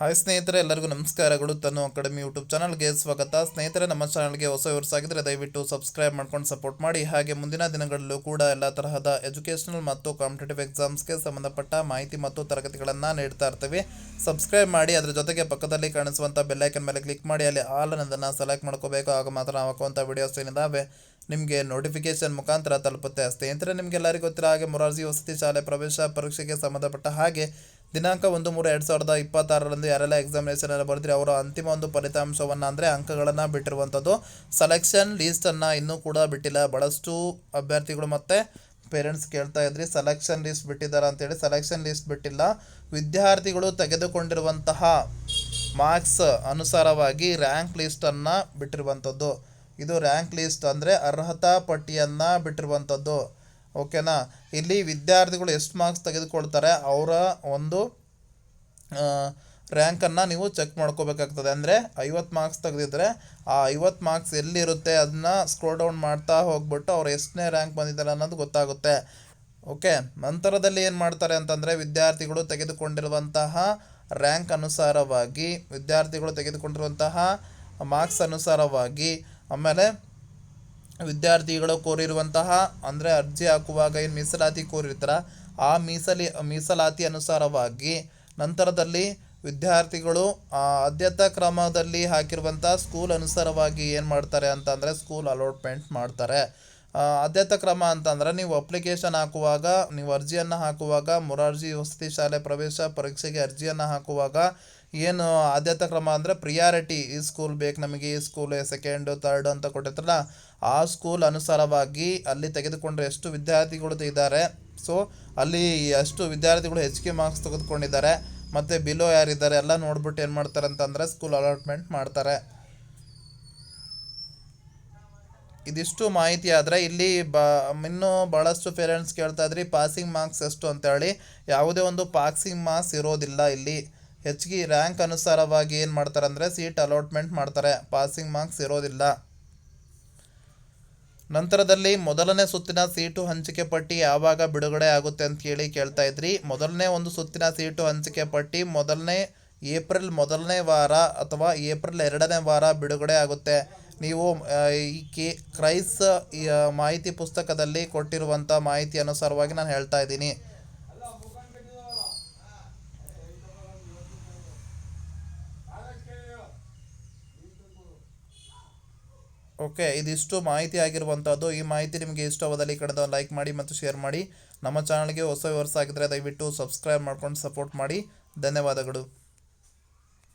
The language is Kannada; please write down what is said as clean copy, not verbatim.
ಹಾಯ್ ಸ್ನೇಹಿತರೆ, ಎಲ್ಲರಿಗೂ ನಮಸ್ಕಾರಗಳು. ತನು ಅಕಾಡೆಮಿ ಯೂಟ್ಯೂಬ್ ಚಾನಲ್ಗೆ ಸ್ವಾಗತ. ಸ್ನೇಹಿತರೆ, ನಮ್ಮ ಚಾನಲ್ಗೆ ಹೊಸ ಆಗಿದ್ರೆ ದಯವಿಟ್ಟು ಸಬ್ಸ್ಕ್ರೈಬ್ ಮಾಡ್ಕೊಂಡು ಸಪೋರ್ಟ್ ಮಾಡಿ. ಹಾಗೆ ಮುಂದಿನ ದಿನಗಳಲ್ಲೂ ಕೂಡ ಎಲ್ಲ ತರಹದ ಎಜುಕೇಷನಲ್ ಮತ್ತು ಕಾಂಪಿಟೇಟಿವ್ ಎಕ್ಸಾಮ್ಸ್ಗೆ ಸಂಬಂಧಪಟ್ಟ ಮಾಹಿತಿ ಮತ್ತು ತರಗತಿಗಳನ್ನು ನೀಡ್ತಾ ಇರ್ತೀವಿ. ಸಬ್ಸ್ಕ್ರೈಬ್ ಮಾಡಿ, ಅದರ ಜೊತೆಗೆ ಪಕ್ಕದಲ್ಲಿ ಕಾಣಿಸುವಂಥ ಬೆಲ್ಲೈಕನ್ ಮೇಲೆ ಕ್ಲಿಕ್ ಮಾಡಿ ಅಲ್ಲಿ ಆಲ್ ಅನ್ನೋದನ್ನು ಸೆಲೆಕ್ಟ್ ಮಾಡ್ಕೋಬೇಕು. ಆಗ ಮಾತ್ರ ನಾವು ಹಾಕುವಂಥ ವಿಡಿಯೋಸ್ ಏನಿದಾವೆ ನಿಮಗೆ ನೋಟಿಫಿಕೇಶನ್ ಮುಖಾಂತರ ತಲುಪುತ್ತೆ. ಸ್ನೇಹಿತರೆ, ನಿಮಗೆಲ್ಲರಿಗೂ ಗೊತ್ತಿರೋ ಹಾಗೆ ಮೊರಾರ್ಜಿ ವಸತಿ ಶಾಲೆ ಪ್ರವೇಶ ಪರೀಕ್ಷೆಗೆ ಸಂಬಂಧಪಟ್ಟ ಹಾಗೆ ದಿನಾಂಕ 1/3/2026 ಯಾರೆಲ್ಲ ಎಕ್ಸಾಮಿನೇಷನ್ ಎಲ್ಲ ಬರೆದ್ರೆ ಅವರ ಅಂತಿಮ ಒಂದು ಫಲಿತಾಂಶವನ್ನು ಅಂದರೆ ಅಂಕಗಳನ್ನು ಬಿಟ್ಟಿರುವಂಥದ್ದು. ಸೆಲೆಕ್ಷನ್ ಲೀಸ್ಟನ್ನು ಇನ್ನೂ ಕೂಡ ಬಿಟ್ಟಿಲ್ಲ. ಭಾಳಷ್ಟು ಅಭ್ಯರ್ಥಿಗಳು ಮತ್ತು ಪೇರೆಂಟ್ಸ್ ಕೇಳ್ತಾ ಇದ್ರಿ ಸೆಲೆಕ್ಷನ್ ಲಿಸ್ಟ್ ಬಿಟ್ಟಿದ್ದಾರೆ ಅಂತೇಳಿ. ಸೆಲೆಕ್ಷನ್ ಲಿಸ್ಟ್ ಬಿಟ್ಟಿಲ್ಲ. ವಿದ್ಯಾರ್ಥಿಗಳು ತೆಗೆದುಕೊಂಡಿರುವಂತಹ ಮಾರ್ಕ್ಸ್ ಅನುಸಾರವಾಗಿ ರ್ಯಾಂಕ್ ಲಿಸ್ಟನ್ನು ಬಿಟ್ಟಿರುವಂಥದ್ದು. ಇದು ರ್ಯಾಂಕ್ ಲಿಸ್ಟ್ ಅಂದರೆ ಅರ್ಹತಾ ಪಟ್ಟಿಯನ್ನು ಬಿಟ್ಟಿರುವಂಥದ್ದು. ಓಕೆನಾ. ಇಲ್ಲಿ ವಿದ್ಯಾರ್ಥಿಗಳು ಎಷ್ಟು ಮಾರ್ಕ್ಸ್ ತೆಗೆದುಕೊಳ್ತಾರೆ ಅವರ ಒಂದು ರ್ಯಾಂಕನ್ನು ನೀವು ಚೆಕ್ ಮಾಡ್ಕೋಬೇಕಾಗ್ತದೆ. ಅಂದರೆ 50 ಮಾರ್ಕ್ಸ್ ತೆಗೆದಿದ್ರೆ ಆ 50 ಮಾರ್ಕ್ಸ್ ಎಲ್ಲಿರುತ್ತೆ ಅದನ್ನ ಸ್ಕ್ರೋಲ್ ಡೌನ್ ಮಾಡ್ತಾ ಹೋಗ್ಬಿಟ್ಟು ಅವ್ರು ಎಷ್ಟನೇ ರ್ಯಾಂಕ್ ಬಂದಿದ್ದಾರೆ ಅನ್ನೋದು ಗೊತ್ತಾಗುತ್ತೆ. ಓಕೆ. ನಂತರದಲ್ಲಿ ಏನು ಮಾಡ್ತಾರೆ ಅಂತಂದರೆ ವಿದ್ಯಾರ್ಥಿಗಳು ತೆಗೆದುಕೊಂಡಿರುವಂತಹ ರ್ಯಾಂಕ್ ಅನುಸಾರವಾಗಿ, ವಿದ್ಯಾರ್ಥಿಗಳು ತೆಗೆದುಕೊಂಡಿರುವಂತಹ ಮಾರ್ಕ್ಸ್ ಅನುಸಾರವಾಗಿ, ಆಮೇಲೆ ವಿದ್ಯಾರ್ಥಿಗಳು ಕೋರಿರುವಂತಹ ಅಂದರೆ ಅರ್ಜಿ ಹಾಕುವಾಗ ಏನು ಮೀಸಲಾತಿ ಕೋರಿರ್ತಾರ ಆ ಮೀಸಲಾತಿ ಅನುಸಾರವಾಗಿ ನಂತರದಲ್ಲಿ ವಿದ್ಯಾರ್ಥಿಗಳು ಆದ್ಯತಾ ಕ್ರಮದಲ್ಲಿ ಹಾಕಿರುವಂಥ ಸ್ಕೂಲ್ ಅನುಸಾರವಾಗಿ ಏನು ಮಾಡ್ತಾರೆ ಅಂತಂದರೆ ಸ್ಕೂಲ್ ಅಲಾಟ್ಮೆಂಟ್ ಮಾಡ್ತಾರೆ. ಆದ್ಯತಾ ಕ್ರಮ ಅಂತಂದರೆ ನೀವು ಅಪ್ಲಿಕೇಶನ್ ಹಾಕುವಾಗ, ನೀವು ಅರ್ಜಿಯನ್ನು ಹಾಕುವಾಗ, ಮೊರಾರ್ಜಿ ವಸತಿ ಶಾಲೆ ಪ್ರವೇಶ ಪರೀಕ್ಷೆಗೆ ಅರ್ಜಿಯನ್ನು ಹಾಕುವಾಗ ಏನು ಆದ್ಯತಾ ಕ್ರಮ ಅಂದರೆ ಪ್ರಿಯಾರಿಟಿ, ಈ ಸ್ಕೂಲ್ ಬೇಕು ನಮಗೆ, ಈ ಸ್ಕೂಲ್ ಸೆಕೆಂಡು ಥರ್ಡ್ ಅಂತ ಕೊಟ್ಟಿರ್ತಾರಲ್ಲ ಆ ಸ್ಕೂಲ್ ಅನುಸಾರವಾಗಿ ಅಲ್ಲಿ ತೆಗೆದುಕೊಂಡ್ರೆ ಎಷ್ಟು ವಿದ್ಯಾರ್ಥಿಗಳು ಇದ್ದಾರೆ, ಸೊ ಅಲ್ಲಿ ಎಷ್ಟು ವಿದ್ಯಾರ್ಥಿಗಳು ಹೆಚ್ಚಿಗೆ ಮಾರ್ಕ್ಸ್ ತೆಗೆದುಕೊಂಡಿದ್ದಾರೆ ಮತ್ತು ಬಿಲೋ ಯಾರಿದ್ದಾರೆ ಎಲ್ಲ ನೋಡ್ಬಿಟ್ಟು ಏನು ಮಾಡ್ತಾರೆ ಅಂತಂದರೆ ಸ್ಕೂಲ್ ಅಲಾಟ್ಮೆಂಟ್ ಮಾಡ್ತಾರೆ. ಇದಿಷ್ಟು ಮಾಹಿತಿ ಆದರೆ ಇಲ್ಲಿ ಇನ್ನೂ ಭಾಳಷ್ಟು ಪೇರೆಂಟ್ಸ್ ಕೇಳ್ತಾ ಇದ್ರಿ ಪಾಸಿಂಗ್ ಮಾರ್ಕ್ಸ್ ಎಷ್ಟು ಅಂತೇಳಿ. ಯಾವುದೇ ಒಂದು ಪಾಸಿಂಗ್ ಮಾರ್ಕ್ಸ್ ಇರೋದಿಲ್ಲ. ಇಲ್ಲಿ ಹೆಚ್ಚಿಗೆ ರ್ಯಾಂಕ್ ಅನುಸಾರವಾಗಿ ಏನು ಮಾಡ್ತಾರೆ ಅಂದರೆ ಸೀಟ್ ಅಲಾಟ್ಮೆಂಟ್ ಮಾಡ್ತಾರೆ. ಪಾಸಿಂಗ್ ಮಾರ್ಕ್ಸ್ ಇರೋದಿಲ್ಲ. ನಂತರದಲ್ಲಿ ಮೊದಲನೇ ಸುತ್ತಿನ ಸೀಟು ಹಂಚಿಕೆ ಪಟ್ಟಿ ಯಾವಾಗ ಬಿಡುಗಡೆ ಆಗುತ್ತೆ ಅಂತ ಕೇಳ್ತಾ ಇದ್ರಿ. ಮೊದಲನೇ ಒಂದು ಸುತ್ತಿನ ಸೀಟು ಹಂಚಿಕೆ ಪಟ್ಟಿ ಏಪ್ರಿಲ್ ಮೊದಲನೇ ವಾರ ಅಥವಾ ಏಪ್ರಿಲ್ 2ನೇ ವಾರ ಬಿಡುಗಡೆ ಆಗುತ್ತೆ. ನೀವು ಈ ಕ್ರೈಸ್ ಮಾಹಿತಿ ಪುಸ್ತಕದಲ್ಲಿ ಕೊಟ್ಟಿರುವಂಥ ಮಾಹಿತಿ ಅನುಸಾರವಾಗಿ ನಾನು ಹೇಳ್ತಾ ಇದ್ದೀನಿ. ಓಕೆ, ಇದಿಷ್ಟು ಮಾಹಿತಿ ಆಗಿರುವಂಥದ್ದು. ಈ ಮಾಹಿತಿ ನಿಮಗೆ ಇಷ್ಟವಾದಲ್ಲಿ ಕಡೆದ ಲೈಕ್ ಮಾಡಿ ಮತ್ತು ಶೇರ್ ಮಾಡಿ. ನಮ್ಮ ಚಾನಲ್ಗೆ ಹೊಸ ಆಗಿದ್ದರೆ ದಯವಿಟ್ಟು ಸಬ್ಸ್ಕ್ರೈಬ್ ಮಾಡ್ಕೊಂಡು ಸಪೋರ್ಟ್ ಮಾಡಿ. ಧನ್ಯವಾದಗಳು.